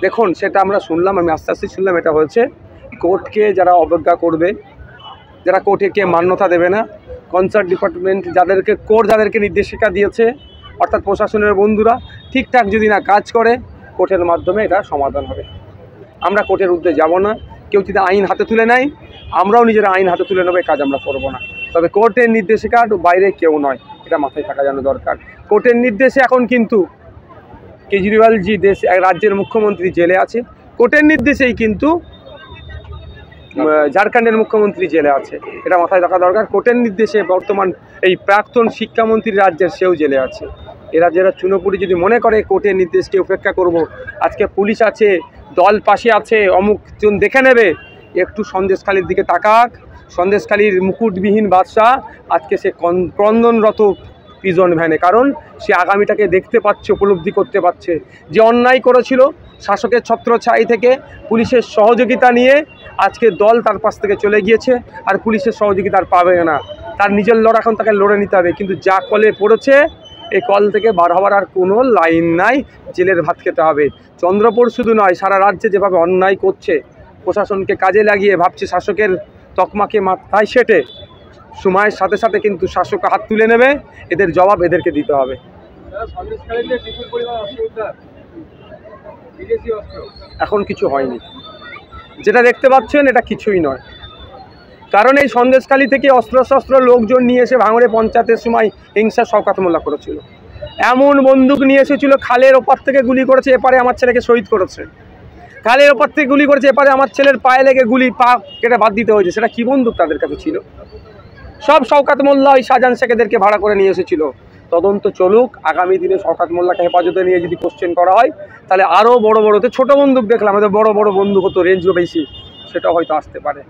দেখুন, সেটা আমরা শুনলাম, আমি আস্তে আস্তে শুনলাম এটা হয়েছে। কোর্টকে যারা অবজ্ঞা করবে, যারা কোর্টকে মান্যতা দেবে না, কনসার্ট ডিপার্টমেন্ট যাদেরকে নির্দেশিকা দিয়েছে, অর্থাৎ প্রশাসনের বন্ধুরা ঠিকঠাক যদি না কাজ করে, কোর্টের মাধ্যমে এটা সমাধান হবে। আমরা কোর্টের উদ্দেশ্যে যাব না। কেউ যদি আইন হাতে তুলে নেয়, আমরাও নিজেরা আইন হাতে তুলে নেবে, কাজ আমরা করব না। তবে কোর্টের নির্দেশিকার বাইরে কেউ নয়, এটা মাথায় থাকা যেন দরকার। কোর্টের নির্দেশে এখন কিন্তু কেজরিওয়ালজি রাজ্যের মুখ্যমন্ত্রী জেলে আছে। কোর্টের নির্দেশেই কিন্তু ঝাড়খণ্ডের মুখ্যমন্ত্রী জেলে আছে, এটা মাথায় রাখা দরকার। কোর্টের নির্দেশে বর্তমান এই প্রাক্তন শিক্ষামন্ত্রী রাজ্যের সেও জেলে আছে। এরা যারা চুনোপুরি যদি মনে করে কোর্টের নির্দেশকে উপেক্ষা করব, আজকে পুলিশ আছে, দল পাশে আছে, অমুকজন দেখে নেবে, একটু সন্দেশখালির দিকে তাকাক। সন্দেশখালির মুকুটবিহীন বাদশাহ আজকে সে ক্রন্দনরত প্রিজন ভ্যানে, কারণ সে আগামীটাকে দেখতে পাচ্ছে, উপলব্ধি করতে পারছে। যে অন্যায় করেছিল, শাসকের ছত্রছায়া থেকে পুলিশের সহযোগিতা নিয়ে আজকে দল তার পাশ থেকে চলে গিয়েছে, আর পুলিশের সহযোগিতা আর পাবে না। তার নিজের লড়াই এখন তাকে লড়ে নিতে হবে। কিন্তু যা কলে পড়েছে, এই কল থেকে বার হওয়ার আর কোনো লাইন নাই, জেলের ভাত খেতে হবে। চন্দ্রপুর শুধু নয়, সারা রাজ্যে যেভাবে অন্যায় করছে, প্রশাসনকে কাজে লাগিয়ে ভাবছে শাসকের তকমাকে মাথায় সেটে, সময়ের সাথে সাথে কিন্তু শাসক হাত তুলে নেবে। এদের জবাব এদেরকে দিতে হবে। এখন কিছু হয়নি, যেটা দেখতে পাচ্ছেন এটা কিছুই নয়। কারণ এই সন্দেশখালী থেকে অস্ত্রশস্ত্র লোকজন নিয়ে এসে ভাঙড়ে পঞ্চায়েতের সময় হিংসা শওকত মোল্লা করেছিল। এমন বন্দুক নিয়ে এসেছিল, খালের ওপার থেকে গুলি করেছে, এপারে আমার ছেলেকে শহীদ করেছে। খালের ওপার থেকে গুলি করেছে, এপারে আমার ছেলের পায়ে লেগে গুলি, পা কেটে বাদ দিতে হয়েছে। সেটা কি বন্দুক তাদের কাছে ছিল? সব শওকত মোল্লা ওই শাহজাহান শেখেদেরকে ভাড়া করে নিয়ে এসেছিল। তদন্ত চলুক। আগামী দিনে শওকত মোল্লাকে হেফাজতে নিয়ে যদি কোশ্চেন করা হয়, তাহলে আরও বড় বড়তে, ছোটো বন্দুক দেখলাম, আমাদের বড় বড় বন্দুক হতো, রেঞ্জও বেশি, সেটা হয়তো আসতে পারে।